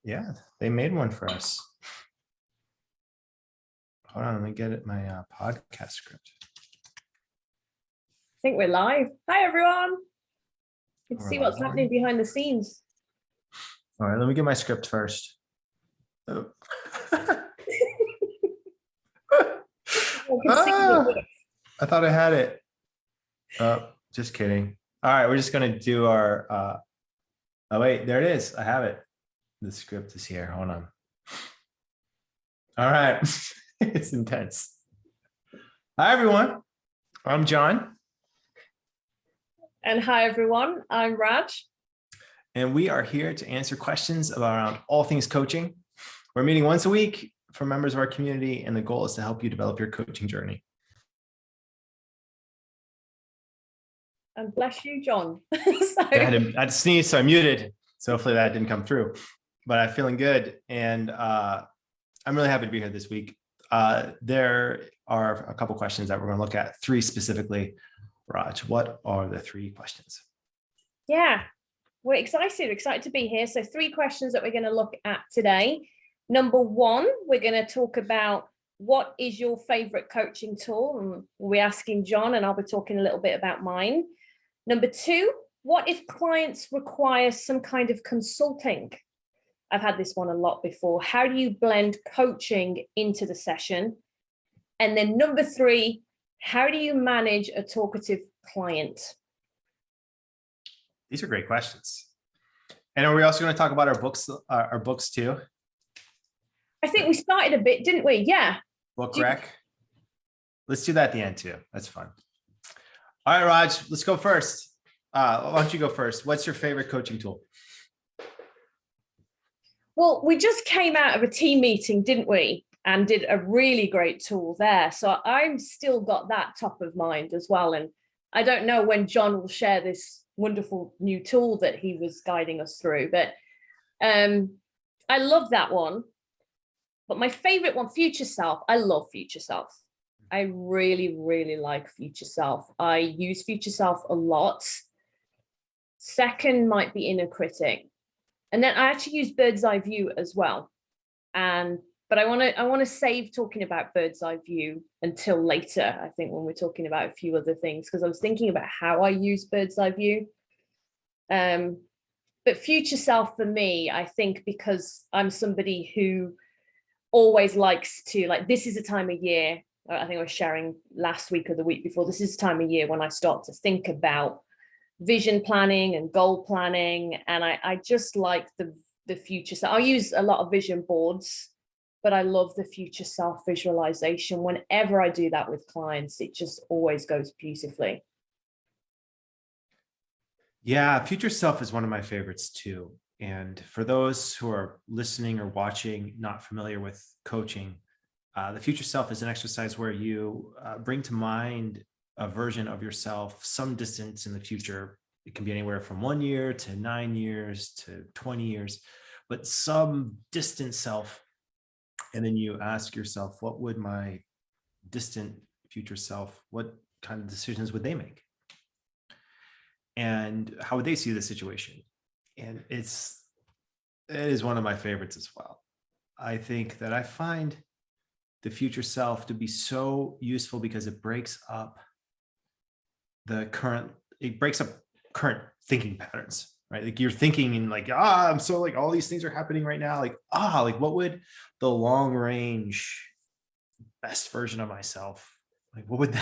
Yeah, they made one for us. Hold on, let me get it. My podcast script. I think we're live. Hi, everyone. You can We're see what's live. happening behind the scenes. All right, let me get my script first. Oh. I thought I had it. Oh, just kidding. All right, we're just gonna do our. Oh wait, there it is. I have it. The script is here. Hold on. All right, it's intense. Hi everyone. I'm John. And hi, everyone. I'm Raj. And we are here to answer questions around all things coaching. We're meeting once a week for members of our community, and the goal is to help you develop your coaching journey. And bless you, John. I had to sneeze, so I muted. So hopefully that didn't come through. But I'm feeling good, and I'm really happy to be here this week. There are a couple questions that we're going to look at, three specifically. Raj, what are the three questions? Yeah, we're excited to be here. So 3 questions that we're going to look at today. Number 1, we're going to talk about what is your favorite coaching tool? And we're asking John, and I'll be talking a little bit about mine. Number 2, what if clients require some kind of consulting? I've had this one a lot before. How do you blend coaching into the session? And then number 3, how do you manage a talkative client? These are great questions. And are we also going to talk about our books too? I think we started a bit, didn't we? Yeah. Book rec. Let's do that at the end too. That's fun. All right, Raj, let's go first. Why don't you go first? What's your favorite coaching tool? Well, we just came out of a team meeting, didn't we? And did a really great tool there. So I've still got that top of mind as well. And I don't know when John will share this wonderful new tool that he was guiding us through, but I love that one. But my favorite one, Future Self, I love Future Self. I really, really like Future Self. I use Future Self a lot. Second might be Inner Critic. And then I actually use Bird's Eye View as well. But I want to save talking about Bird's Eye View until later, I think, when we're talking about a few other things, because I was thinking about how I use Bird's Eye View. But Future Self for me, I think, because I'm somebody who always likes to, like, this is a time of year, I think I was sharing last week or the week before, this is a time of year when I start to think about vision planning and goal planning. And I just like the future. So I'll use a lot of vision boards, but I love the future self visualization. Whenever I do that with clients, it just always goes beautifully. Yeah, future self is one of my favorites too. And for those who are listening or watching, not familiar with coaching, the future self is an exercise where you bring to mind a version of yourself some distance in the future. It can be anywhere from 1 year to 9 years to 20 years, but some distant self. And then you ask yourself, what would my distant future self, what kind of decisions would they make? And how would they see the situation? And it is one of my favorites as well. I think that I find the future self to be so useful because it breaks up current current thinking patterns, right? Like you're thinking in like, I'm so like all these things are happening right now. Like what would the long range best version of myself, like what would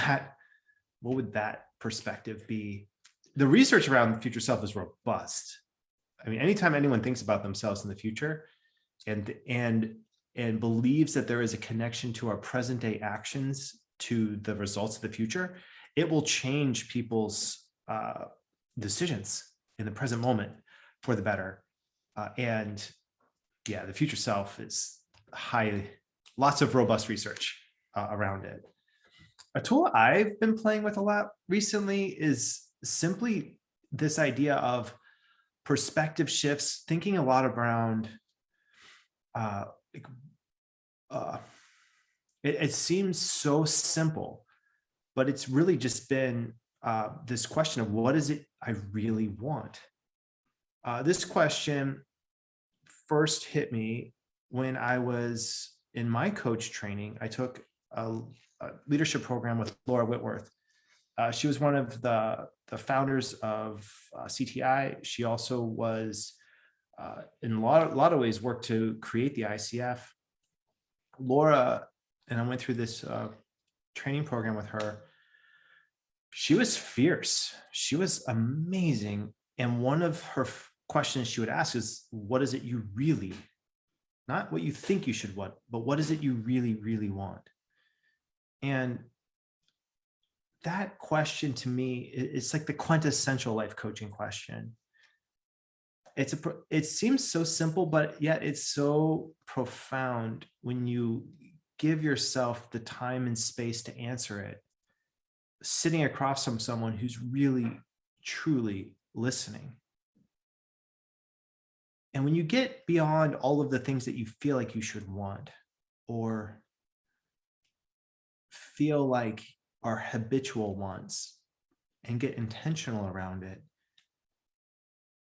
that perspective be? The research around future self is robust. I mean, anytime anyone thinks about themselves in the future and believes that there is a connection to our present day actions to the results of the future, it will change people's decisions in the present moment for the better. And yeah, the future self is lots of robust research around it. A tool I've been playing with a lot recently is simply this idea of perspective shifts, thinking a lot around, it seems so simple, but it's really just been this question of what is it I really want? This question first hit me when I was in my coach training. I took a leadership program with Laura Whitworth. She was one of the founders of CTI. She also was, in a lot of ways, worked to create the ICF. Laura, and I went through this training program with her. She was fierce. She was amazing. And one of her questions she would ask is, what is it you really, not what you think you should want, but what is it you really, really want? And that question to me, it's like the quintessential life coaching question. It seems so simple, but yet it's so profound when you give yourself the time and space to answer it, sitting across from someone who's really, truly listening. And when you get beyond all of the things that you feel like you should want or feel like are habitual wants and get intentional around it,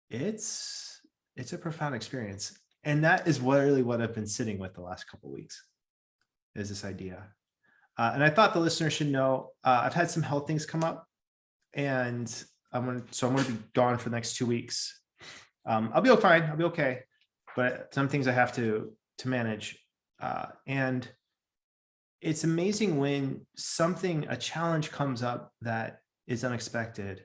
it's a profound experience. And that is really what I've been sitting with the last couple of weeks, is this idea. And I thought the listener should know, I've had some health things come up, and I'm going to be gone for the next 2 weeks. I'll be fine. I'll be okay. But some things I have to manage. And it's amazing when a challenge comes up that is unexpected,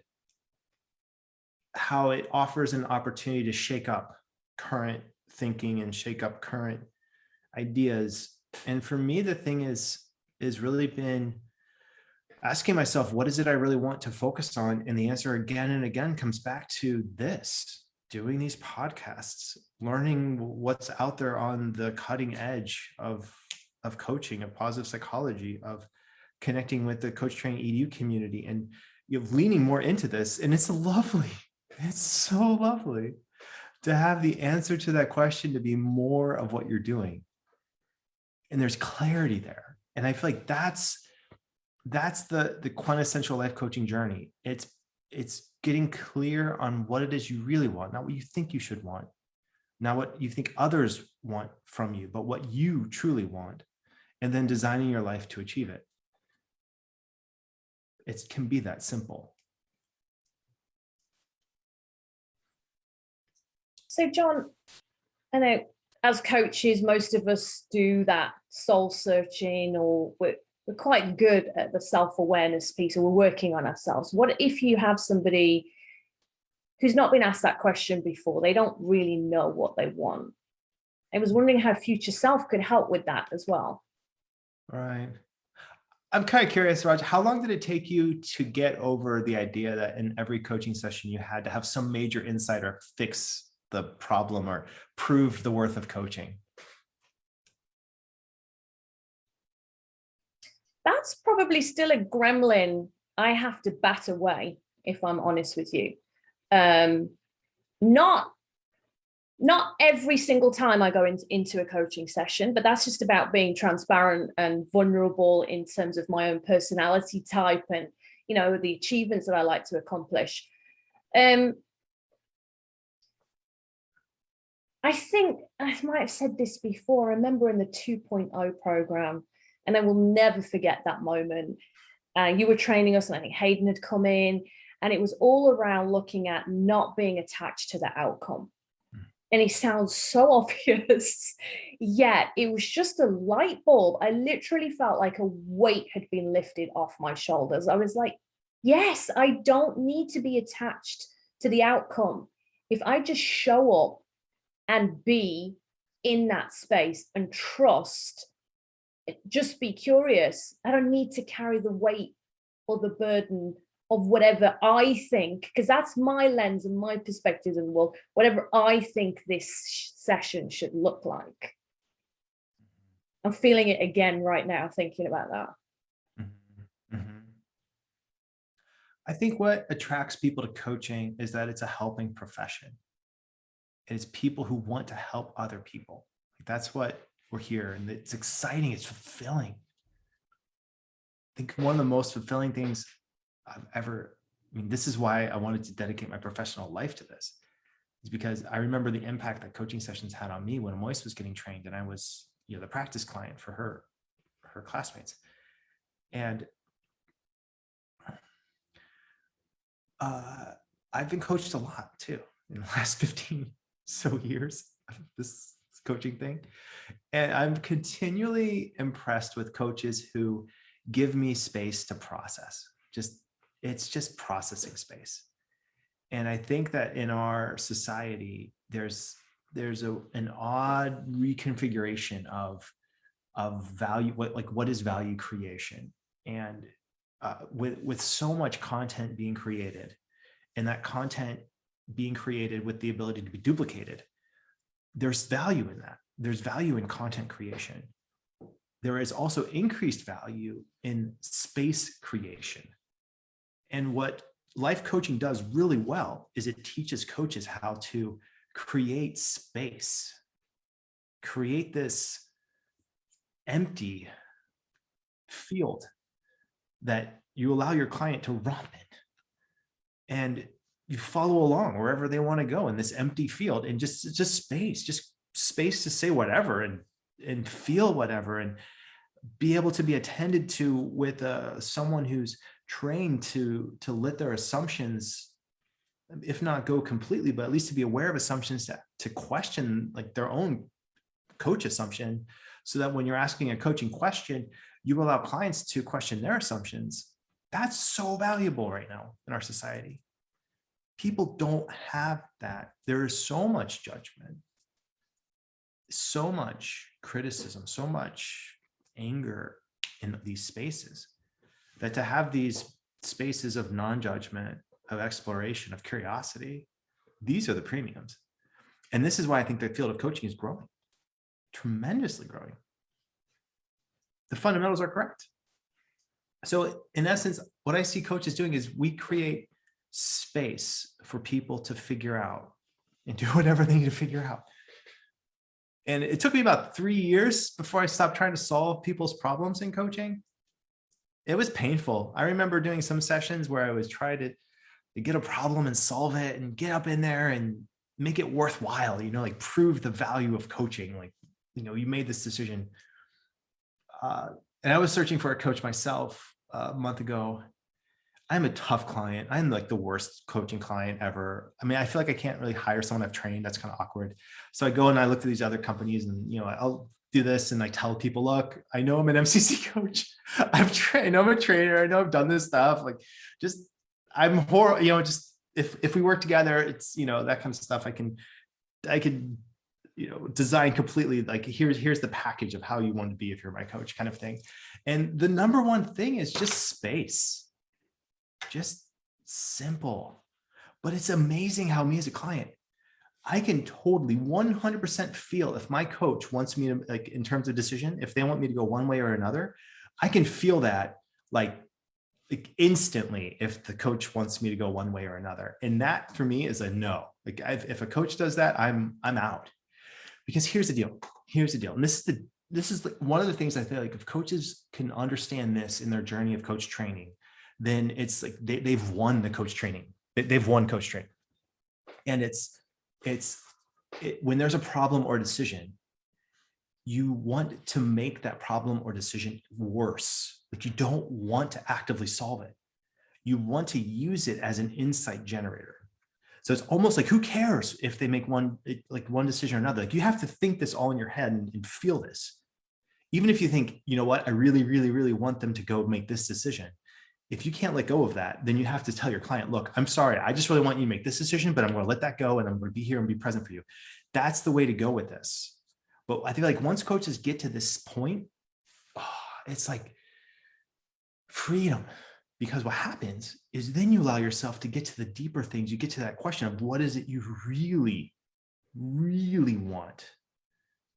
how it offers an opportunity to shake up current thinking and shake up current ideas. And for me, the thing is really been asking myself, what is it I really want to focus on? And the answer again and again comes back to this: doing these podcasts, learning what's out there on the cutting edge of coaching, of positive psychology, of connecting with the Coach Training EDU community, and leaning more into this. And it's so lovely to have the answer to that question to be more of what you're doing. And there's clarity there. And I feel like that's the quintessential life coaching journey. It's getting clear on what it is you really want, not what you think you should want, not what you think others want from you, but what you truly want, and then designing your life to achieve it. It can be that simple. So, John, I know as coaches, most of us do that soul searching, or we're quite good at the self-awareness piece, or we're working on ourselves. What if you have somebody who's not been asked that question before? They don't really know what they want. I was wondering how Future Self could help with that as well. Right. I'm kind of curious, Raj, how long did it take you to get over the idea that in every coaching session you had to have some major insight or fix the problem or prove the worth of coaching? That's probably still a gremlin I have to bat away, if I'm honest with you. Not every single time I go into a coaching session, but that's just about being transparent and vulnerable in terms of my own personality type and, the achievements that I like to accomplish. I think I might have said this before. I remember in the 2.0 program, and I will never forget that moment. You were training us, and I think Hayden had come in, and it was all around looking at not being attached to the outcome. And it sounds so obvious, yet it was just a light bulb. I literally felt like a weight had been lifted off my shoulders. I was like, yes, I don't need to be attached to the outcome. If I just show up and be in that space and trust, just be curious, I don't need to carry the weight or the burden of whatever I think, because that's my lens and my perspective of the world, whatever I think this session should look like. I'm feeling it again right now, thinking about that. Mm-hmm. Mm-hmm. I think what attracts people to coaching is that it's a helping profession. It's people who want to help other people. That's what we're here. And it's exciting. It's fulfilling. I think one of the most fulfilling things I've ever, this is why I wanted to dedicate my professional life to this. is because I remember the impact that coaching sessions had on me when Moise was getting trained, and I was, the practice client for her classmates. And I've been coached a lot too in the last 15 so years of this coaching thing. And I'm continually impressed with coaches who give me space to process. It's just processing space. And I think that in our society, there's an odd reconfiguration of value, what is value creation, and with so much content being created, and that content being created with the ability to be duplicated, there's value in that. There's value in content creation. There is also increased value in space creation. And what life coaching does really well is it teaches coaches how to create space, create this empty field that you allow your client to romp in, and you follow along wherever they want to go in this empty field, and just space to say whatever and feel whatever, and be able to be attended to with someone who's trained to let their assumptions, if not go completely, but at least to be aware of assumptions, to question like their own coach assumption, so that when you're asking a coaching question, you allow clients to question their assumptions. That's so valuable right now in our society. People don't have that. There is so much judgment, so much criticism, so much anger in these spaces, that to have these spaces of non-judgment, of exploration, of curiosity, these are the premiums. And this is why I think the field of coaching is growing, tremendously growing. The fundamentals are correct. So in essence, what I see coaches doing is we create space for people to figure out and do whatever they need to figure out. And it took me about 3 years before I stopped trying to solve people's problems in coaching. It was painful. I remember doing some sessions where I was trying to get a problem and solve it and get up in there and make it worthwhile, like prove the value of coaching. Like, you made this decision. And I was searching for a coach myself a month ago. I'm a tough client. I'm like the worst coaching client ever. I mean, I feel like I can't really hire someone I've trained. That's kind of awkward. So I go and I look at these other companies, and I'll do this and I tell people, look, I know I'm an MCC coach. I've trained. I'm a trainer. I know I've done this stuff. Like, I'm horrible. Just if we work together, it's that kind of stuff. I can design completely, like here's the package of how you want to be if you're my coach, kind of thing. And the number one thing is just space. Just simple. But it's amazing how me as a client, I can totally 100% feel if my coach wants me to, like, in terms of decision, if they want me to go one way or another, I can feel that like instantly if the coach wants me to go one way or another. And that for me is a no. Like if a coach does that, I'm out. Because here's the deal. And this is like one of the things I feel like if coaches can understand this in their journey of coach training, then it's like they've won the coach training. They've won coach training. And it's when there's a problem or decision, you want to make that problem or decision worse. Like you don't want to actively solve it. You want to use it as an insight generator. So it's almost like, who cares if they make one decision or another? Like you have to think this all in your head and feel this. Even if you think, you know what, I really, really, really want them to go make this decision. If you can't let go of that, then you have to tell your client, look, I'm sorry, I just really want you to make this decision, but I'm going to let that go and I'm going to be here and be present for you. That's the way to go with this. But I feel like once coaches get to this point, it's like freedom. Because what happens is then you allow yourself to get to the deeper things. You get to that question of what is it you really, really want?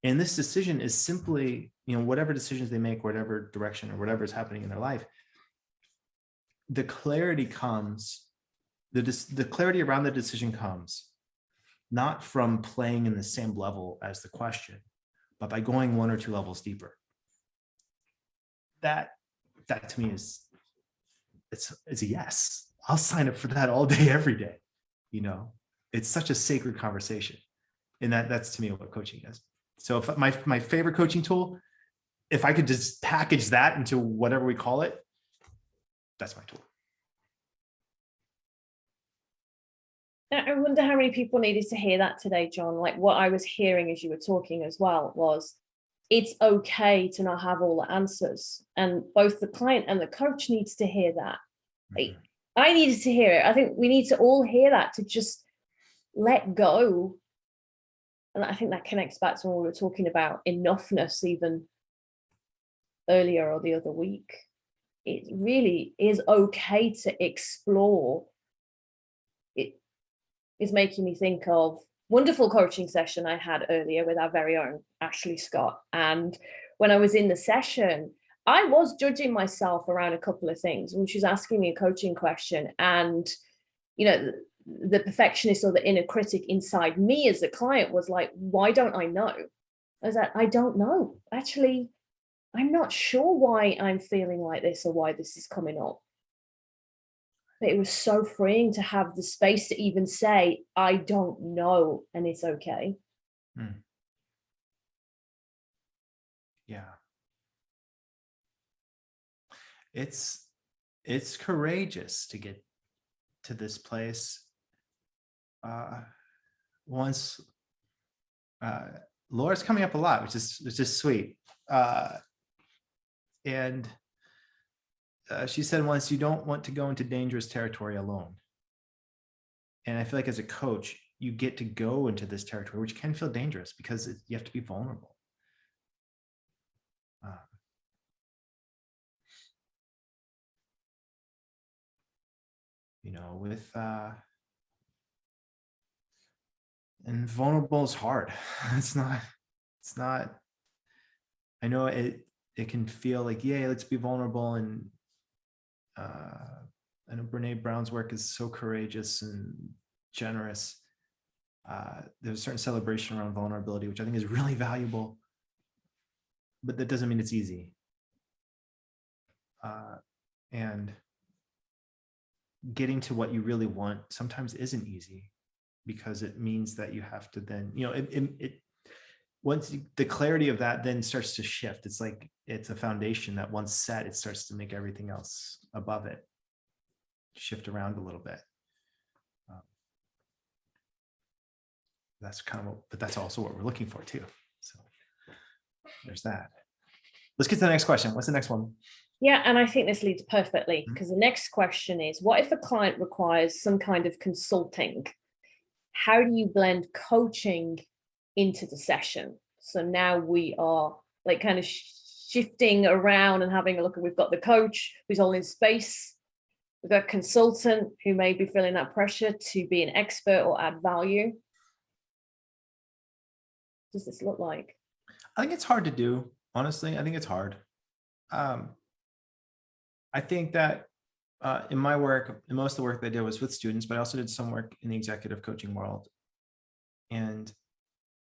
And this decision is simply, whatever decisions they make, whatever direction or whatever is happening in their life, the clarity comes, the clarity around the decision comes not from playing in the same level as the question, but by going one or two levels deeper. That to me is, it's a yes. I'll sign up for that all day, every day, it's such a sacred conversation. And that's to me what coaching is. So if my favorite coaching tool, if I could just package that into whatever we call it, that's my tool. I wonder how many people needed to hear that today, John. Like what I was hearing as you were talking as well was, it's okay to not have all the answers. And both the client and the coach needs to hear that. Mm-hmm. I needed to hear it. I think we need to all hear that, to just let go. And I think that connects back to what we were talking about enoughness even earlier or the other week. It really is okay to explore. It is making me think of wonderful coaching session I had earlier with our very own Ashley Scott. And when I was in the session, I was judging myself around a couple of things when she was asking me a coaching question. And, you know, the perfectionist or the inner critic inside me as a client was like, why don't I know? I was like, I don't know. Actually, I'm not sure why I'm feeling like this or why this is coming up. But it was so freeing to have the space to even say, I don't know, and it's okay. Mm. Yeah. It's courageous to get to this place. Once Laura's coming up a lot, which is sweet. And she said once, you don't want to go into dangerous territory alone. And I feel like as a coach, you get to go into this territory, which can feel dangerous because you have to be vulnerable. You know, with and vulnerable is hard. It's not. I know it can feel like, yeah, let's be vulnerable. And I know Brene Brown's work is so courageous and generous. There's a certain celebration around vulnerability, which I think is really valuable, but that doesn't mean it's easy. And getting to what you really want sometimes isn't easy, because it means that you have to then, you know, it once the clarity of that then starts to shift. It's like it's a foundation that once set, it starts to make everything else above it shift around a little bit. That's kind of, but that's also what we're looking for too. So there's that. Let's get to the next question. What's the next one? Yeah, and I think this leads perfectly, because the next question is, what if a client requires some kind of consulting? How do you blend coaching into the session? So now we are like kind of shifting around and having a look at, we've got the coach who's all in space. We've got a consultant who may be feeling that pressure to be an expert or add value. What does this look like? I think it's hard to do. Honestly, I think it's hard. I think that in my work, and most of the work that I did was with students, but I also did some work in the executive coaching world. And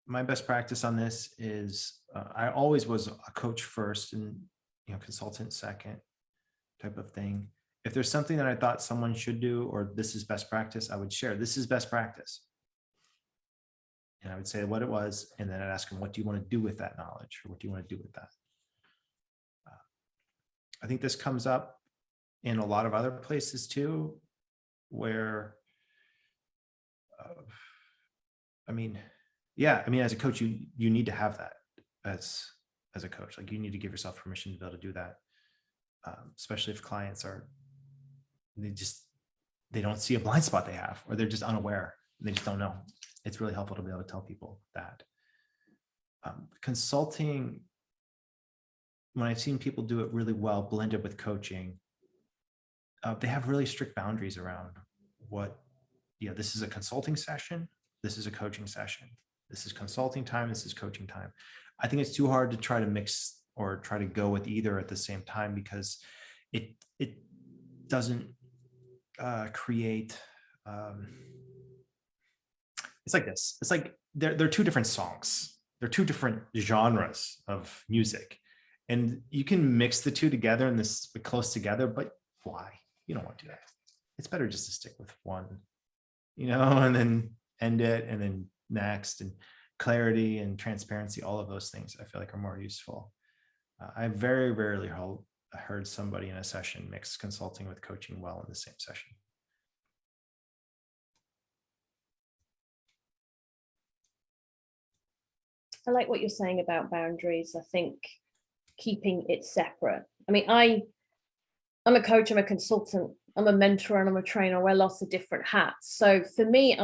my best practice on this is I always was a coach first and, you know, consultant second type of thing. If there's something that I thought someone should do, or this is best practice, I would share, this is best practice. And I would say what it was, and then I'd ask them, what do you want to do with that knowledge? Or what do you want to do with that? I think this comes up in a lot of other places too, where, I mean, as a coach, you need to have that as a coach. Like, you need to give yourself permission to be able to do that, especially if clients they don't see a blind spot they have, or they're just unaware. They just don't know. It's really helpful to be able to tell people that. Consulting, when I've seen people do it really well, blended with coaching, they have really strict boundaries around what, this is a consulting session, this is a coaching session, this is consulting time, this is coaching time. I think it's too hard to try to mix or try to go with either at the same time, because it doesn't create, it's like this. It's like they're two different songs. They're two different genres of music. And you can mix the two together and this close together, but why? You don't want to do that. It's better just to stick with one, and then end it and then next, and clarity and transparency, all of those things I feel like are more useful. I very rarely heard somebody in a session mix consulting with coaching well in the same session. I like what you're saying about boundaries. I think keeping it separate. I mean, I'm a coach, I'm a consultant, I'm a mentor, and I'm a trainer. I wear lots of different hats. So for me,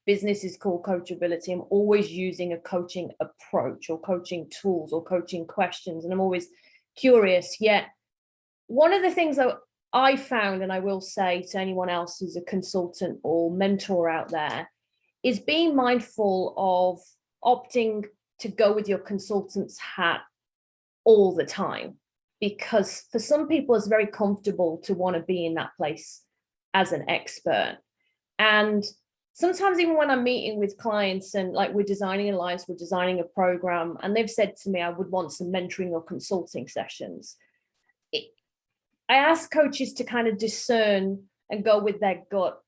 business is called coachability. I'm always using a coaching approach or coaching tools or coaching questions, and I'm always curious. Yet one of the things that I found, and I will say to anyone else who's a consultant or mentor out there, is being mindful of opting to go with your consultant's hat all the time. Because for some people, it's very comfortable to want to be in that place as an expert. And sometimes even when I'm meeting with clients and like we're designing an alliance, we're designing a program, and they've said to me, I would want some mentoring or consulting sessions. I ask coaches to kind of discern and go with their gut,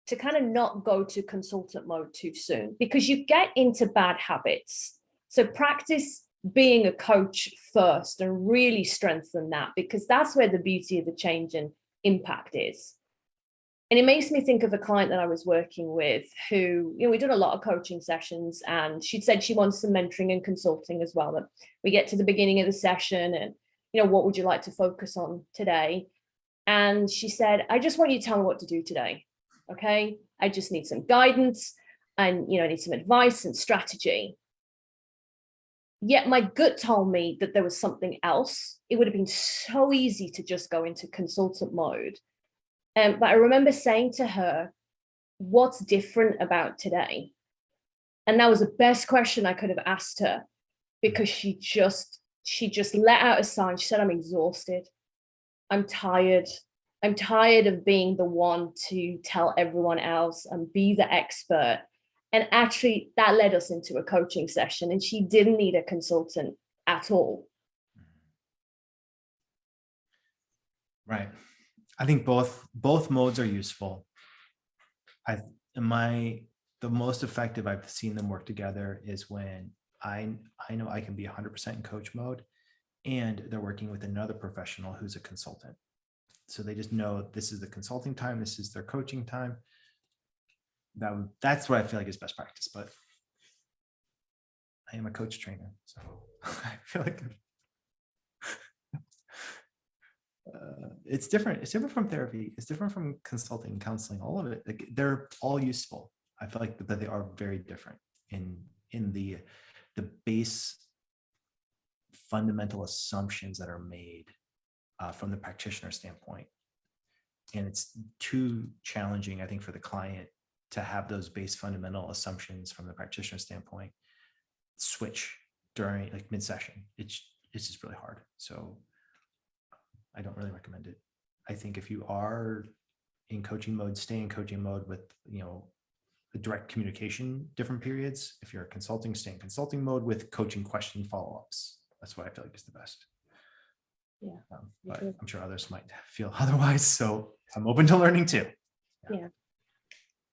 to kind of not go to consultant mode too soon, because you get into bad habits. So practice being a coach first and really strengthen that, because that's where the beauty of the change and impact is. And it makes me think of a client that I was working with who, we did a lot of coaching sessions, and she'd said she wants some mentoring and consulting as well. That we get to the beginning of the session and, what would you like to focus on today? And she said, I just want you to tell me what to do today. Okay. I just need some guidance and, I need some advice and strategy. Yet my gut told me that there was something else. It would have been so easy to just go into consultant mode. But I remember saying to her, what's different about today? And that was the best question I could have asked her, because she just let out a sigh. She said, I'm exhausted. I'm tired. I'm tired of being the one to tell everyone else and be the expert. And actually, that led us into a coaching session, and she didn't need a consultant at all. Right. I think both modes are useful. The most effective I've seen them work together is when I know I can be 100% in coach mode, and they're working with another professional who's a consultant. So they just know this is the consulting time, this is their coaching time. That's what I feel like is best practice, but I am a coach trainer, so I feel like it's different. It's different from therapy. It's different from consulting, counseling, all of it. Like, they're all useful. I feel like that they are very different in the base fundamental assumptions that are made from the practitioner standpoint. And it's too challenging, I think, for the client to have those base fundamental assumptions from the practitioner standpoint switch during like mid-session. It's just really hard. So I don't really recommend it. I think if you are in coaching mode, stay in coaching mode with, the direct communication, different periods. If you're consulting, stay in consulting mode with coaching question follow-ups. That's what I feel like is the best. Yeah. But I'm sure others might feel otherwise. So I'm open to learning too. Yeah.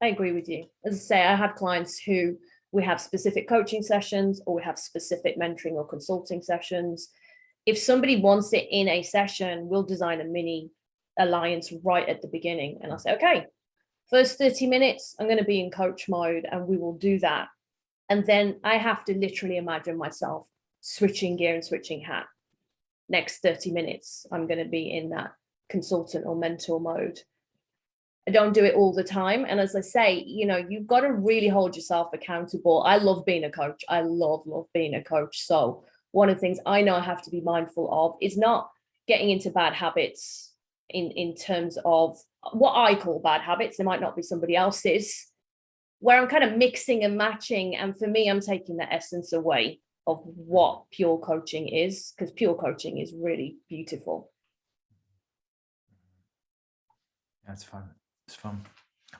I agree with you. As I say, I have clients who we have specific coaching sessions, or we have specific mentoring or consulting sessions. If somebody wants it in a session, we'll design a mini alliance right at the beginning. And I'll say, okay, first 30 minutes, I'm going to be in coach mode, and we will do that. And then I have to literally imagine myself switching gear and switching hat. Next 30 minutes, I'm going to be in that consultant or mentor mode. I don't do it all the time. And as I say, you've got to really hold yourself accountable. I love being a coach. I love being a coach. So one of the things I know I have to be mindful of is not getting into bad habits in terms of what I call bad habits. They might not be somebody else's, where I'm kind of mixing and matching. And for me, I'm taking the essence away of what pure coaching is, because pure coaching is really beautiful. That's fun. It's fun.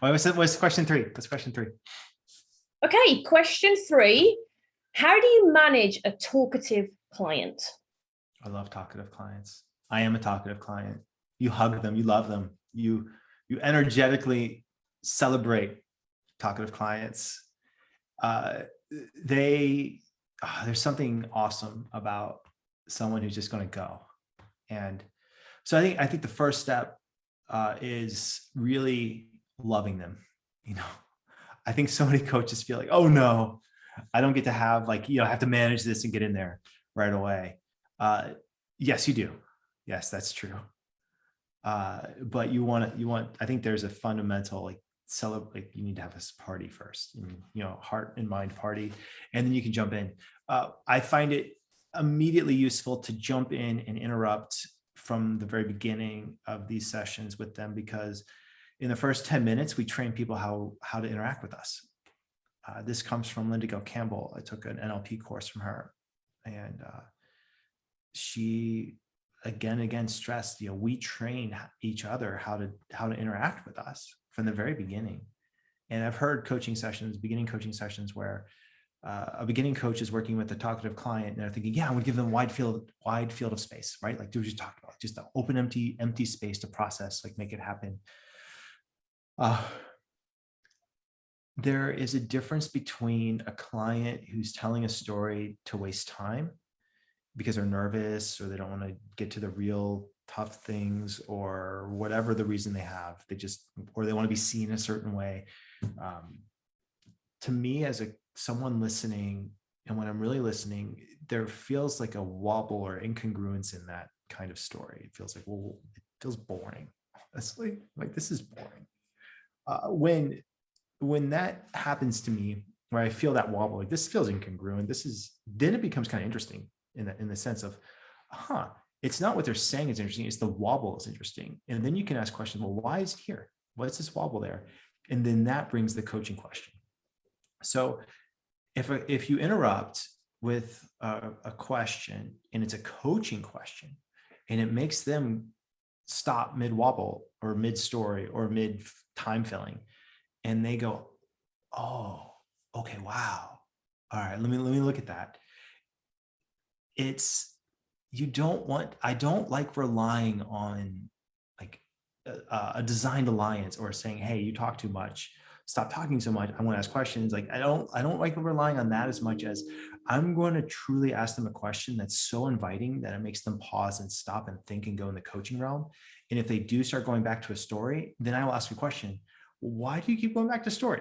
What's question 3? What's question 3? Okay, question 3. How do you manage a talkative client? I love talkative clients. I am a talkative client. You hug them, you love them, you energetically celebrate talkative clients, there's something awesome about someone who's just going to go. And so I think the first step is really loving them. I think so many coaches feel like, oh no, I don't get to have I have to manage this and get in there right away. Yes, you do. Yes, that's true. But I think there's a fundamental you need to have a party first, heart and mind party, and then you can jump in. I find it immediately useful to jump in and interrupt from the very beginning of these sessions with them, because in the first 10 minutes, we train people how to interact with us. This comes from Linda Gill Campbell. I took an NLP course from her, and she again and again stressed, we train each other how to interact with us from the very beginning. And I've heard beginning coaching sessions where a beginning coach is working with a talkative client and they're thinking, yeah, I'm gonna give them wide field of space, right? Like we just talked about, just an open, empty space to process, make it happen. There is a difference between a client who's telling a story to waste time because they're nervous or they don't want to get to the real tough things, or whatever the reason they have, or they want to be seen a certain way. To me, as someone listening, and when I'm really listening, there feels like a wobble or incongruence in that kind of story. It feels like, well, it feels boring. It's like this is boring. When that happens to me, where I feel that wobble, like this feels incongruent, then it becomes kind of interesting in the sense of, it's not what they're saying is interesting, it's the wobble is interesting. And then you can ask questions, well, why is it here? What's this wobble there? And then that brings the coaching question. So if you interrupt with a question and it's a coaching question and it makes them stop mid wobble or mid story or mid time filling, and they go, oh, okay, wow. All right, let me look at that. I don't like relying on a designed alliance or saying, hey, you talk too much, stop talking so much, I want to ask questions. I don't like relying on that as much as I'm going to truly ask them a question that's so inviting that it makes them pause and stop and think and go in the coaching realm. And if they do start going back to a story, then I will ask a question. Why do you keep going back to story?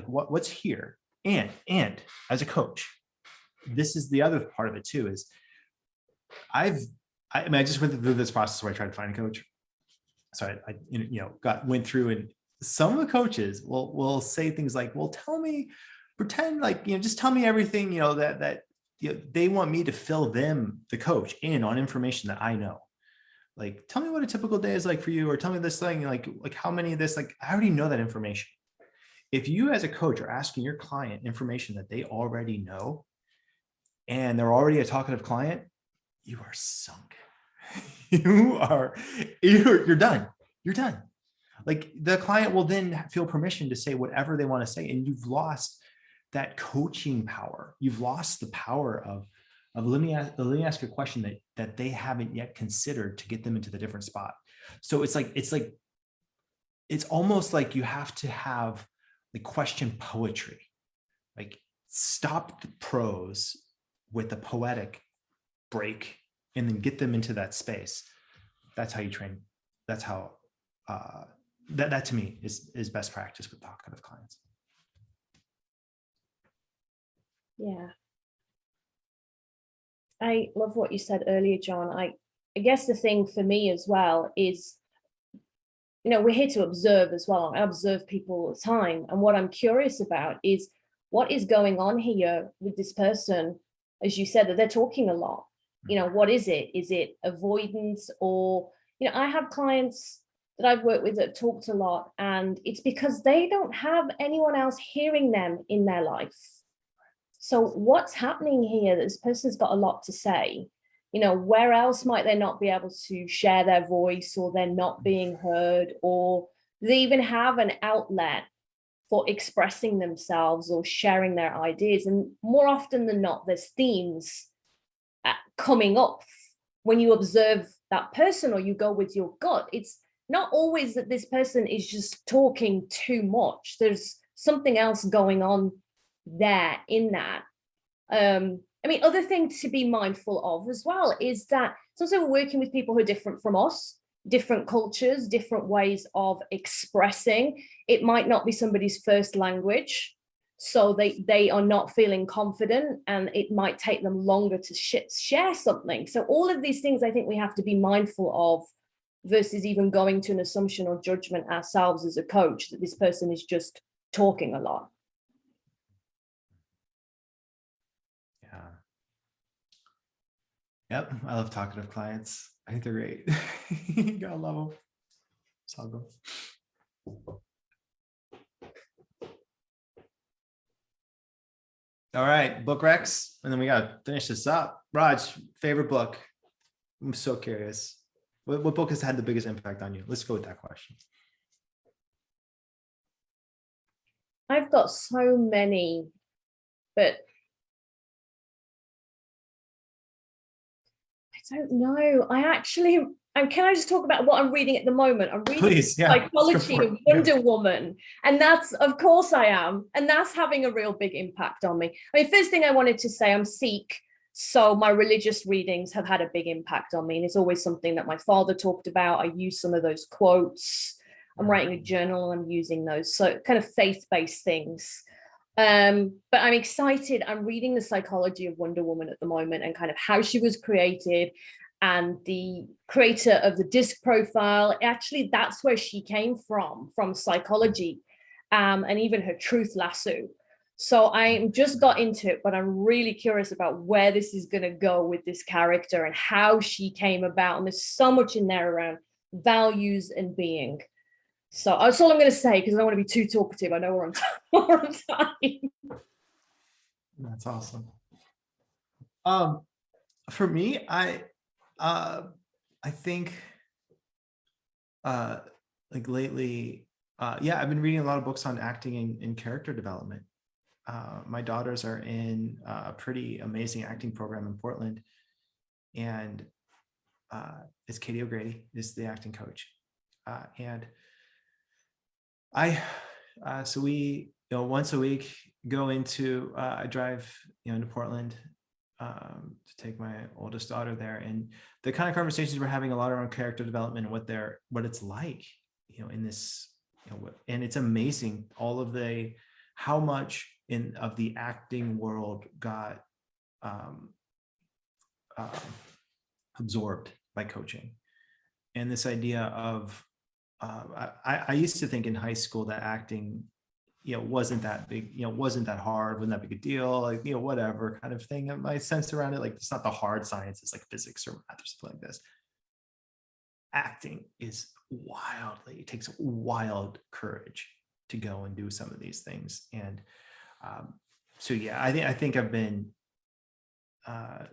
What's here? And as a coach, this is the other part of it too, is I just went through this process where I tried to find a coach. So I went through, and some of the coaches will say things like, well, just tell me everything, that they want me to fill them, the coach, in on information that I know. Like, tell me what a typical day is like for you, or tell me this thing, like how many of this, I already know that information. If you as a coach are asking your client information that they already know, and they're already a talkative client, you are sunk. You're done. You're done. Like, the client will then feel permission to say whatever they want to say, and you've lost that coaching power. You've lost the power of let me ask a question that they haven't yet considered to get them into the different spot. So it's almost like you have to have the question poetry, stop the prose with the poetic break and then get them into that space. That's how you train. That's how that to me is best practice with talkative clients. Yeah. I love what you said earlier, John. I guess the thing for me as well is, we're here to observe as well. I observe people all the time. And what I'm curious about is what is going on here with this person, as you said, that they're talking a lot. What is it? Is it avoidance? Or, I have clients that I've worked with that talked a lot, and it's because they don't have anyone else hearing them in their life. So what's happening here? This person's got a lot to say. Where else might they not be able to share their voice, or they're not being heard, or they even have an outlet for expressing themselves or sharing their ideas? And more often than not, there's themes coming up when you observe that person or you go with your gut. It's not always that this person is just talking too much. There's something else going on there in that. I mean, other thing to be mindful of as well is that sometimes we're working with people who are different from us, different cultures, different ways of expressing. It might not be somebody's first language, so they are not feeling confident, and it might take them longer to share something. So all of these things I think we have to be mindful of, versus even going to an assumption or judgment ourselves as a coach that this person is just talking a lot. Yeah. Yep. I love talkative clients. I think they're great. Gotta love them. It's all good. All right, book recs, and then we gotta finish this up. Raj, favorite book? I'm so curious. What book has had the biggest impact on you? Let's go with that question. I've got so many, but I don't know. Can I just talk about what I'm reading at the moment? I'm reading Please, yeah. Psychology of Wonder Woman. And that's, of course I am. And that's having a real big impact on me. I mean, first thing I wanted to say, I'm Sikh. So my religious readings have had a big impact on me. And it's always something that my father talked about. I use some of those quotes. I'm writing a journal and I'm using those. So kind of faith-based things. But I'm excited. I'm reading the Psychology of Wonder Woman at the moment, and kind of how she was created, and the creator of the disc profile. Actually, that's where she came from psychology, and even her truth lasso. So I just got into it, but I'm really curious about where this is going to go with this character and how she came about. And there's so much in there around values and being. So that's all I'm going to say, because I don't want to be too talkative. I know we're on time. That's awesome. For me, I think like lately, yeah, I've been reading a lot of books on acting and character development. My daughters are in a pretty amazing acting program in Portland, and it's Katie O'Grady is the acting coach, and so we, once a week go into, I drive, into Portland to take my oldest daughter there, and the kind of conversations we're having a lot around character development and what it's like, in this, and it's amazing all of how much of the acting world got absorbed by coaching, and this idea of I used to think in high school that acting, wasn't that big, wasn't that hard, wasn't that big a deal, like, whatever kind of thing. And my sense around it, like, it's not the hard sciences like physics or math or something like this. Acting is it takes wild courage to go and do some of these things. And so, yeah, I think I've been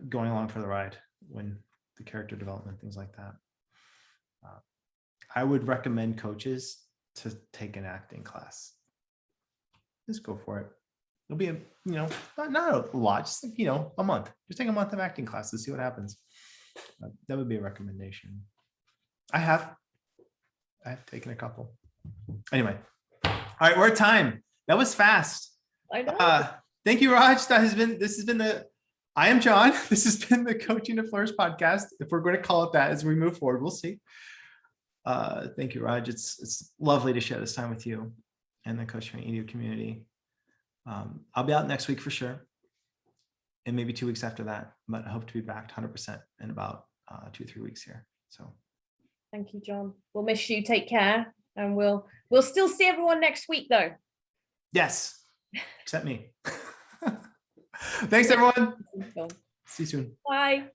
going along for the ride when the character development, things like that. I would recommend coaches to take an acting class. Just go for it. It'll be not a lot, just like, a month. Just take a month of acting classes, see what happens. That would be a recommendation. I have taken a couple. Anyway, all right, we're at time. That was fast. I know. Thank you, Raj. I am John. This has been the Coaching to Flourish podcast. If we're going to call it that as we move forward, we'll see. Thank you, Raj. It's lovely to share this time with you and the Training EDU community. I'll be out next week for sure, and maybe 2 weeks after that, but I hope to be back 100% in about 2-3 weeks here. So thank you, John. We'll miss you. Take care, and we'll still see everyone next week, though. Yes, except me. Thanks, everyone. See you soon. Bye.